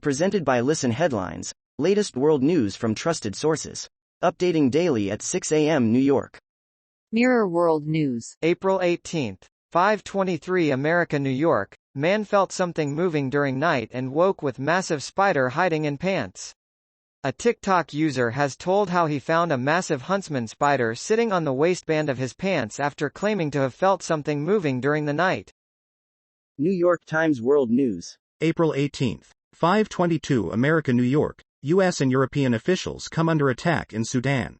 Presented by Listen Headlines, latest world news from trusted sources. Updating daily at 6 a.m. New York. Mirror World News. April 18, 5:23 America, New York. Man felt something moving during night and woke with massive spider hiding in pants. A TikTok user has told how he found a massive huntsman spider sitting on the waistband of his pants after claiming to have felt something moving during the night. New York Times World News. April 18, 5:22 America, New York. U.S. and European officials come under attack in Sudan.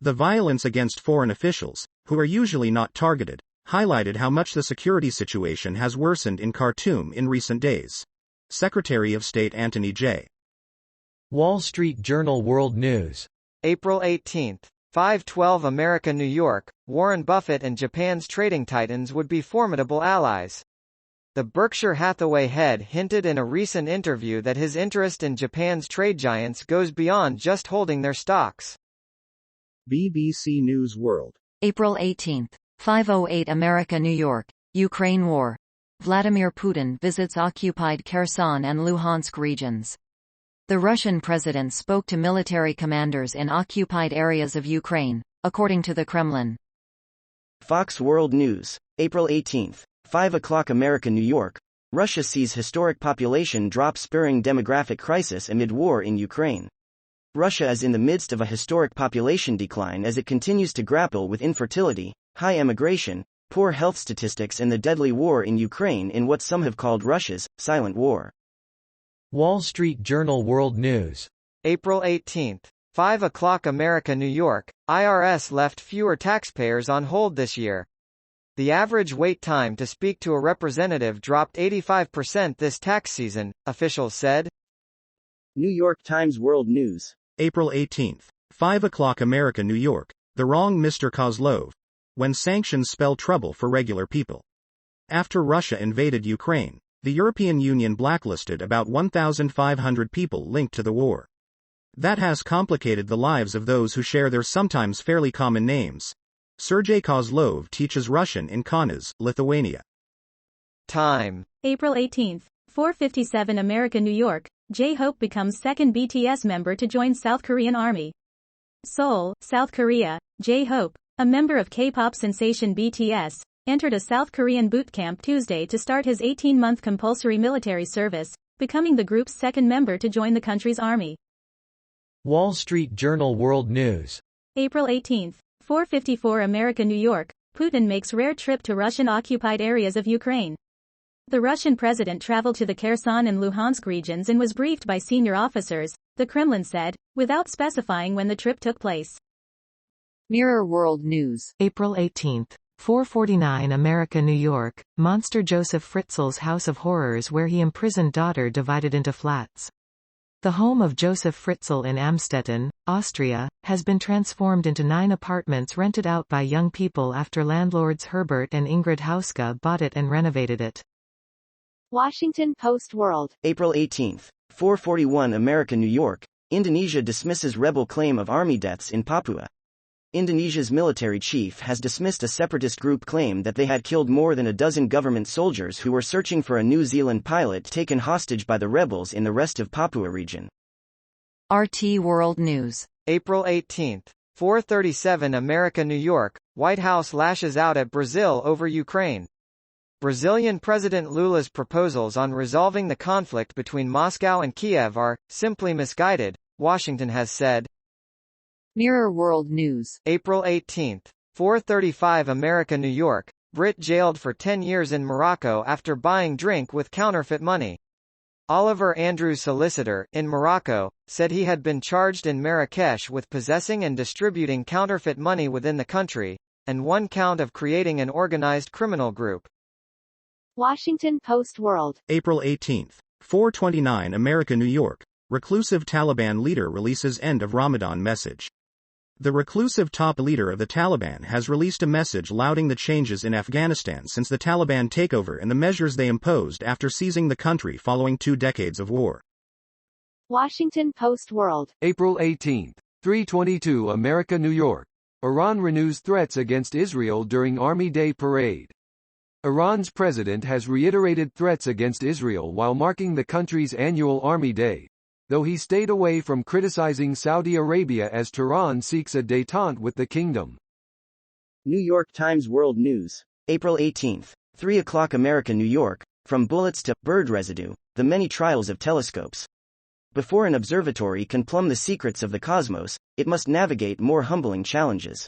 The violence against foreign officials, who are usually not targeted, highlighted how much the security situation has worsened in Khartoum in recent days. Secretary of State Anthony J. Wall Street Journal World News. April 18, 5:12 America, New York. Warren Buffett and Japan's trading titans would be formidable allies. The Berkshire Hathaway head hinted in a recent interview that his interest in Japan's trade giants goes beyond just holding their stocks. BBC News World. April 18, 5:08 America, New York. Ukraine war. Vladimir Putin visits occupied Kherson and Luhansk regions. The Russian president spoke to military commanders in occupied areas of Ukraine, according to the Kremlin. Fox World News. April 18, 5 o'clock America, New York. Russia sees historic population drop spurring demographic crisis amid war in Ukraine. Russia is in the midst of a historic population decline as it continues to grapple with infertility, high emigration, poor health statistics and the deadly war in Ukraine in what some have called Russia's silent war. Wall Street Journal World News. April 18, 5 o'clock America, New York. IRS left fewer taxpayers on hold this year. The average wait time to speak to a representative dropped 85% this tax season, officials said. New York Times World News. April 18, 5 o'clock America, New York. The wrong Mr. Kozlov. When sanctions spell trouble for regular people. After Russia invaded Ukraine, the European Union blacklisted about 1,500 people linked to the war. That has complicated the lives of those who share their sometimes fairly common names. Sergei Kozlov teaches Russian in Kaunas, Lithuania. Time. April 18, 4:57 America, New York. J-Hope becomes second BTS member to join South Korean Army. Seoul, South Korea. J-Hope, a member of K-pop sensation BTS, entered a South Korean boot camp Tuesday to start his 18-month compulsory military service, becoming the group's second member to join the country's army. Wall Street Journal World News. April 18, 4:54 America, New York. Putin makes rare trip to Russian-occupied areas of Ukraine. The Russian president traveled to the Kherson and Luhansk regions and was briefed by senior officers, the Kremlin said, without specifying when the trip took place. Mirror World News. April 18, 4:49 America, New York. Monster Joseph Fritzl's House of Horrors, where he imprisoned daughter divided into flats. The home of Joseph Fritzl in Amstetten, Austria, has been transformed into 9 apartments rented out by young people after landlords Herbert and Ingrid Hauska bought it and renovated it. Washington Post World. April 18, 4:41 America, New York. Indonesia dismisses rebel claim of army deaths in Papua. Indonesia's military chief has dismissed a separatist group claim that they had killed more than a dozen government soldiers who were searching for a New Zealand pilot taken hostage by the rebels in the rest of Papua region. RT World News. April 18, 4:37 America, New York. White House lashes out at Brazil over Ukraine. Brazilian President Lula's proposals on resolving the conflict between Moscow and Kiev are simply misguided, Washington has said. Mirror World News. April 18, 4:35 America, New York. Brit jailed for 10 years in Morocco after buying drink with counterfeit money. Oliver Andrews' solicitor, in Morocco, said he had been charged in Marrakesh with possessing and distributing counterfeit money within the country, and 1 count of creating an organized criminal group. Washington Post World. April 18, 4:29 America, New York. Reclusive Taliban leader releases end of Ramadan message. The reclusive top leader of the Taliban has released a message lauding the changes in Afghanistan since the Taliban takeover and the measures they imposed after seizing the country following 2 decades of war. Washington Post World. April 18, 3:22 America, New York. Iran renews threats against Israel during Army Day parade. Iran's president has reiterated threats against Israel while marking the country's annual Army Day, though he stayed away from criticizing Saudi Arabia as Tehran seeks a détente with the kingdom. New York Times World News. April 18. 3 o'clock America New York, from bullets to bird residue, the many trials of telescopes. Before an observatory can plumb the secrets of the cosmos, it must navigate more humbling challenges.